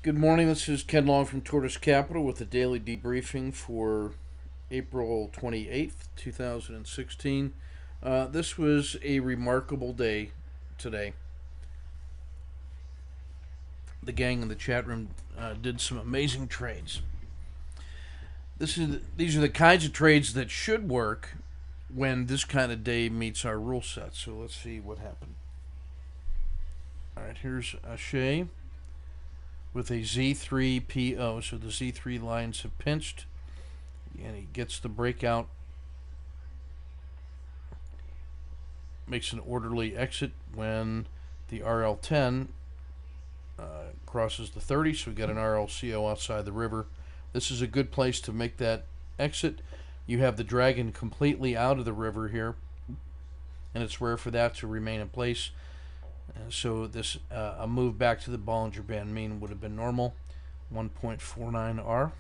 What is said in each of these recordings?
Good morning. This is Ken Long from Tortoise Capital with the daily debriefing for April 28th, 2016. This was a remarkable day today. The gang in the chat room did some amazing trades. These are the kinds of trades that should work when this kind of day meets our rule set. So let's see what happened. All right, here's Ashay with a Z3PO. So the Z3 lines have pinched, and he gets the breakout, makes an orderly exit when the RL10 crosses the 30, so we got an RLCO outside the river. This is a good place to make that exit. You have the dragon completely out of the river here, and it's rare for that to remain in place. So this a move back to the Bollinger Band mean would have been normal, 1.49R.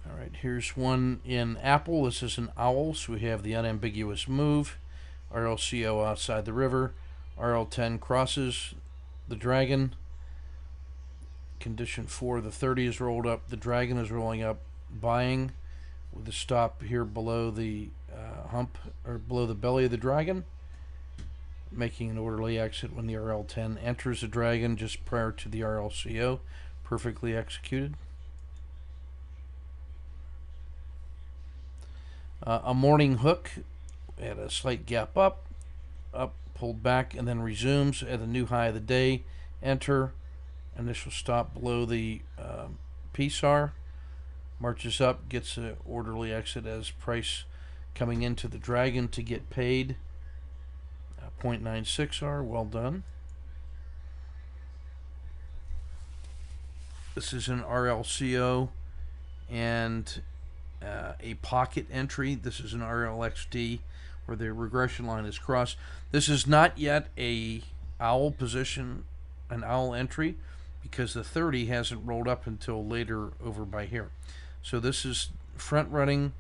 All right, here's one in Apple. This is an owl, so we have the unambiguous move. RLCO outside the river. RL10 crosses the dragon. Condition 4, the 30 is rolled up. The dragon is rolling up, buying with a stop here below the hump, or below the belly of the dragon, making an orderly exit when the RL10 enters the dragon just prior to the RLCO. Perfectly executed. A morning hook at a slight gap up, pulled back, and then resumes at a new high of the day. Enter, initial stop below the PSAR, marches up, gets an orderly exit as price coming into the dragon to get paid. 0.96R, well done. This is an RLCO and a pocket entry. This is an RLXD where the regression line is crossed. This is not yet a owl position, an owl entry, because the 30 hasn't rolled up until later over by here. So this is front running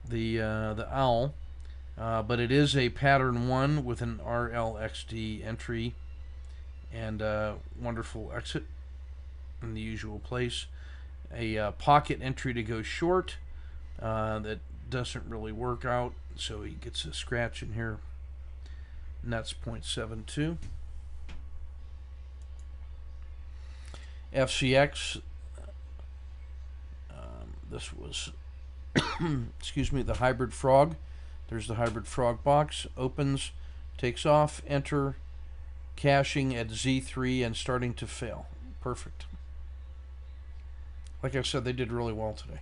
the owl, but it is a pattern 1 with an RLXD entry and a wonderful exit in the usual place. A pocket entry to go short that doesn't really work out, so he gets a scratch in here, and that's 0.72. FCX, this was excuse me, the hybrid frog. There's the hybrid frog box, opens, takes off, enter, cashing at Z3 and starting to fail. Perfect. Like I said, they did really well today.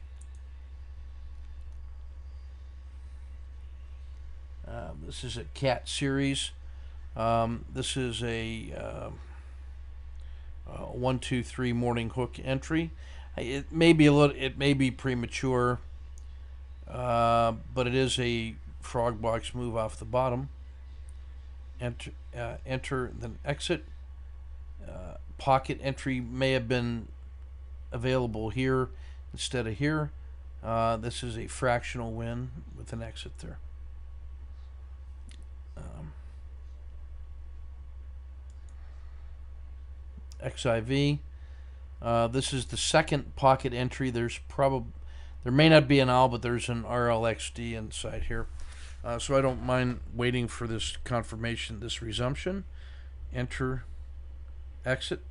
This is a cat series. This is a 1-2-3 morning hook entry. It may be premature, but it is a frog box move off the bottom. Enter, then exit. Pocket entry may have been available here instead of here. This is a fractional win with an exit there. XIV. This is the second pocket entry. There may not be an owl, but there's an RLXD inside here. So I don't mind waiting for this confirmation, this resumption. Enter, exit.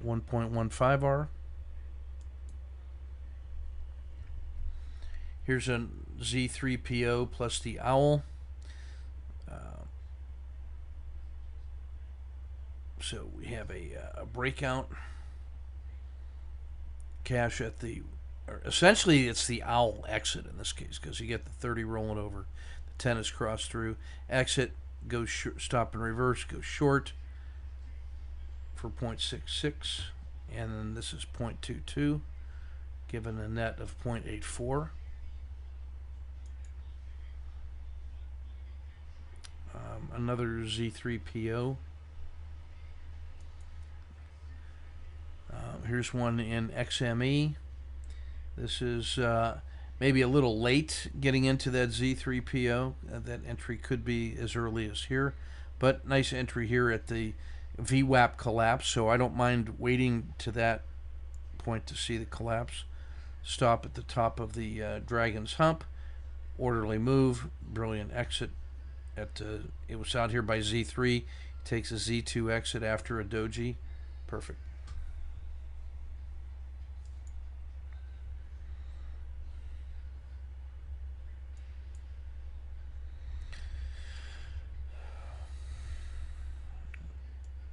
1.15R. Here's a Z3PO plus the owl. So we have a breakout. Cash at the, essentially it's the owl exit in this case, because you get the 30 rolling over, the 10 is crossed through. Exit, go stop and reverse, go short for 0.66, and then this is 0.22, given a net of 0.84. Another Z3PO. Here's one in XME. This is maybe a little late getting into that Z3PO. That entry could be as early as here, but nice entry here at the VWAP collapse, so I don't mind waiting to that point to see the collapse. Stop at the top of the Dragon's Hump. Orderly move, brilliant exit. It was out here by Z3. Takes a Z2 exit after a doji. Perfect.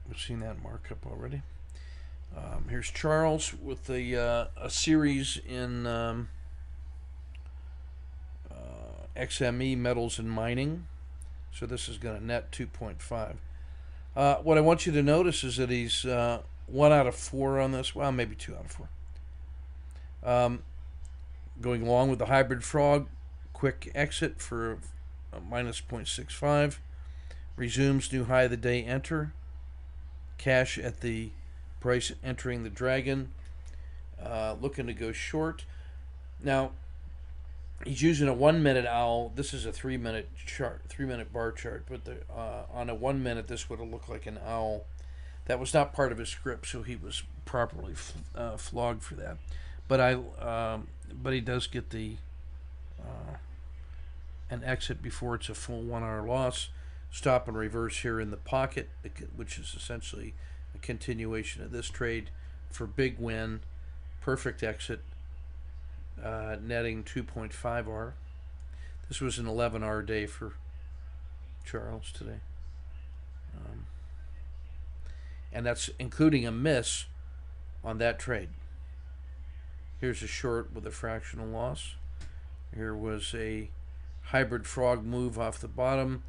We've seen that markup already. Here's Charles with a series in XME metals and mining. So this is going to net 2.5. What I want you to notice is that he's 1 out of 4 on this. Well, maybe 2 out of 4. Going along with the hybrid frog, quick exit for a minus 0.65. Resumes new high of the day, enter. Cash at the price entering the dragon. Looking to go short. Now, he's using a 1 minute owl. This is a 3-minute chart, 3-minute bar chart. But on a 1 minute, this would have looked like an owl. That was not part of his script, so he was properly flogged for that. But he does get an exit before it's a full 1 hour loss. Stop and reverse here in the pocket, which is essentially a continuation of this trade for big win. Perfect exit, netting 2.5 R. This was an 11 hour day for Charles today. And that's including a miss on that trade. Here's a short with a fractional loss. Here was a hybrid frog move off the bottom,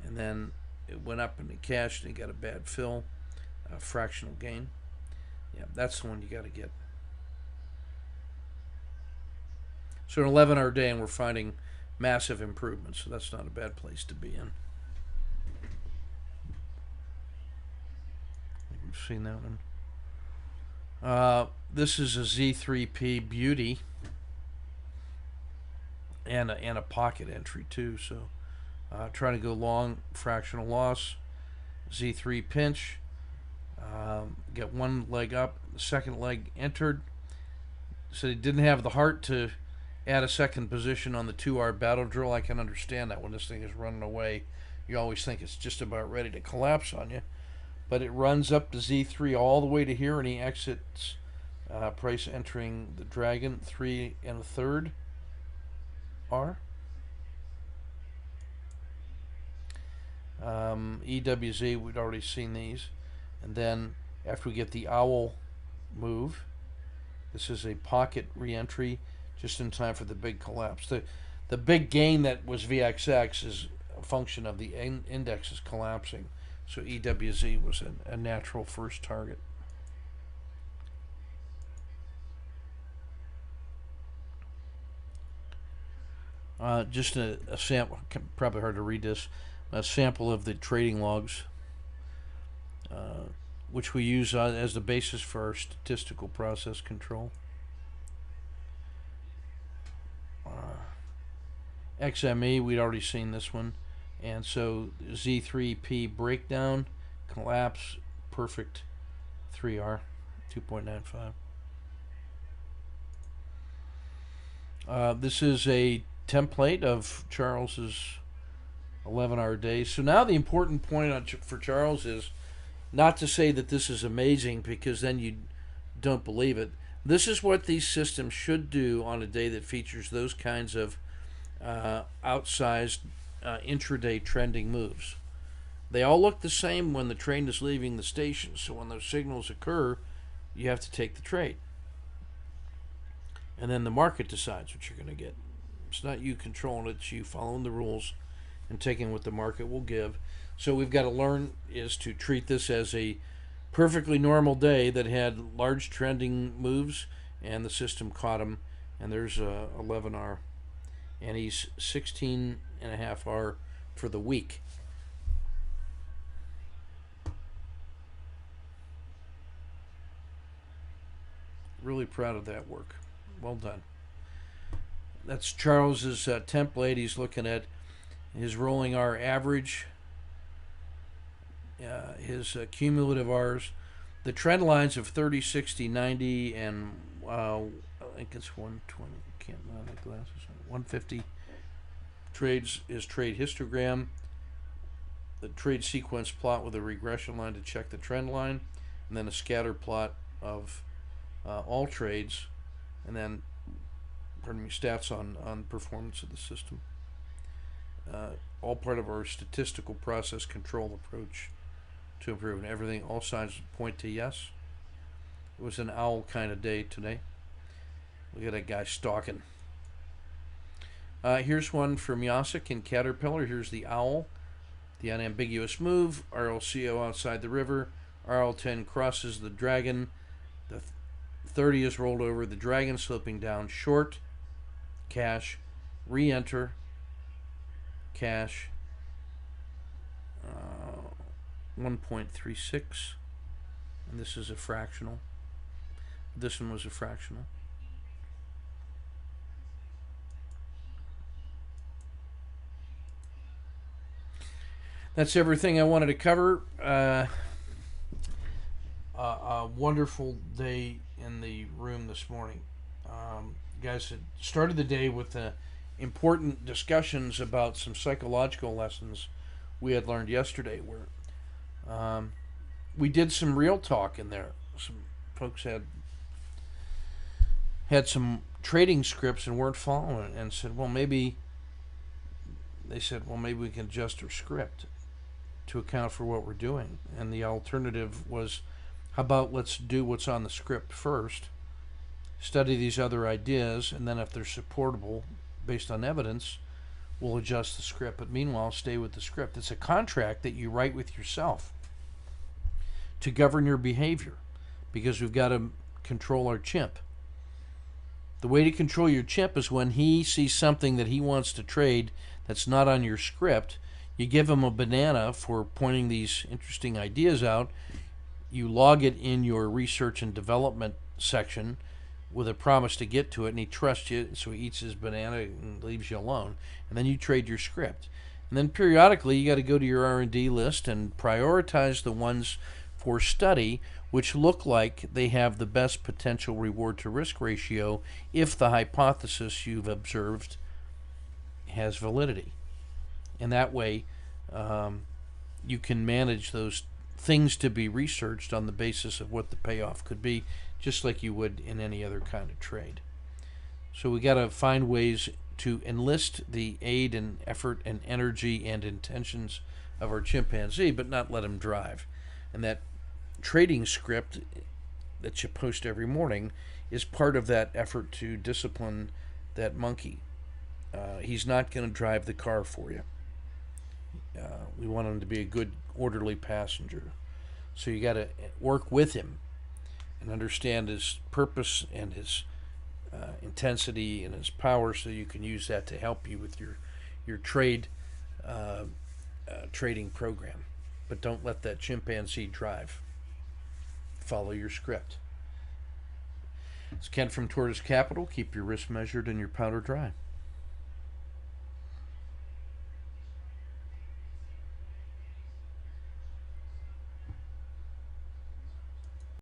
and then it went up and it cashed and it got a bad fill, a fractional gain. Yeah, that's the one you got to get. So an 11 hour day and we're finding massive improvements, so that's not a bad place to be in. We've seen that one. This is a Z3P beauty and a pocket entry too. So trying to go long, fractional loss, Z3 pinch. Get one leg up, the second leg entered. So he didn't have the heart to add a second position on the 2R battle drill. I can understand that when this thing is running away. You always think it's just about ready to collapse on you. But it runs up to Z3 all the way to here, and he exits price entering the dragon 3 1/3 R. EWZ, we'd already seen these. And then after we get the owl move, this is a pocket re-entry just in time for the big collapse. The big gain that was VXX is a function of the indexes collapsing. So EWZ was a natural first target. Just a sample, probably hard to read this, a sample of the trading logs, which we use as the basis for our statistical process control. XME, we'd already seen this one. And so Z3P breakdown, collapse, perfect 3R, 2.95. This is a template of Charles's 11-hour day. So now the important point for Charles is not to say that this is amazing, because then you don't believe it. This is what these systems should do on a day that features those kinds of outsized intraday trending moves. They all look the same when the train is leaving the station, so when those signals occur, you have to take the trade. And then the market decides what you're going to get. It's not you controlling it, it's you following the rules and taking what the market will give. So we've got to learn is to treat this as a perfectly normal day that had large trending moves, and the system caught him, and there's 11R. And he's 16.5 R for the week. Really proud of that work. Well done. That's Charles's template. He's looking at his rolling R average, his cumulative R's, the trend lines of 30, 60, 90, and I think it's 120. Can't buy my glasses. 150 trades is trade histogram. The trade sequence plot with a regression line to check the trend line, and then a scatter plot of all trades, and then, stats on performance of the system. All part of our statistical process control approach to improve, and everything, all signs point to yes. It was an owl kind of day today. Look at that guy stalking. Here's one from Yasik in Caterpillar. Here's the owl. The unambiguous move. RLCO outside the river. RL10 crosses the dragon. The 30 is rolled over. The dragon slipping down short. Cash. Re-enter. Cash. 1.36. And this is a fractional. This one was a fractional. That's everything I wanted to cover. A wonderful day in the room this morning. Guys had started the day with important discussions about some psychological lessons we had learned yesterday, where we did some real talk in there. Some folks had some trading scripts and weren't following it, and said, well, maybe we can adjust our script to account for what we're doing. And the alternative was, how about let's do what's on the script first, study these other ideas, and then if they're supportable based on evidence, we'll adjust the script. But meanwhile, stay with the script. It's a contract that you write with yourself to govern your behavior, because we've got to control our chimp. The way to control your chimp is when he sees something that he wants to trade that's not on your script, you give him a banana for pointing these interesting ideas out. You log it in your research and development section with a promise to get to it, and he trusts you, so he eats his banana and leaves you alone. And then you trade your script. And then periodically you got to go to your R&D list and prioritize the ones for study which look like they have the best potential reward to risk ratio if the hypothesis you've observed has validity. And that way you can manage those things to be researched on the basis of what the payoff could be, just like you would in any other kind of trade. So we got to find ways to enlist the aid and effort and energy and intentions of our chimpanzee, but not let him drive. And that trading script that you post every morning is part of that effort to discipline that monkey. He's not going to drive the car for you. We want him to be a good, orderly passenger. So you got to work with him and understand his purpose and his intensity and his power, so you can use that to help you with your trading program. But don't let that chimpanzee drive. Follow your script. It's Ken from Tortoise Capital. Keep your risk measured and your powder dry.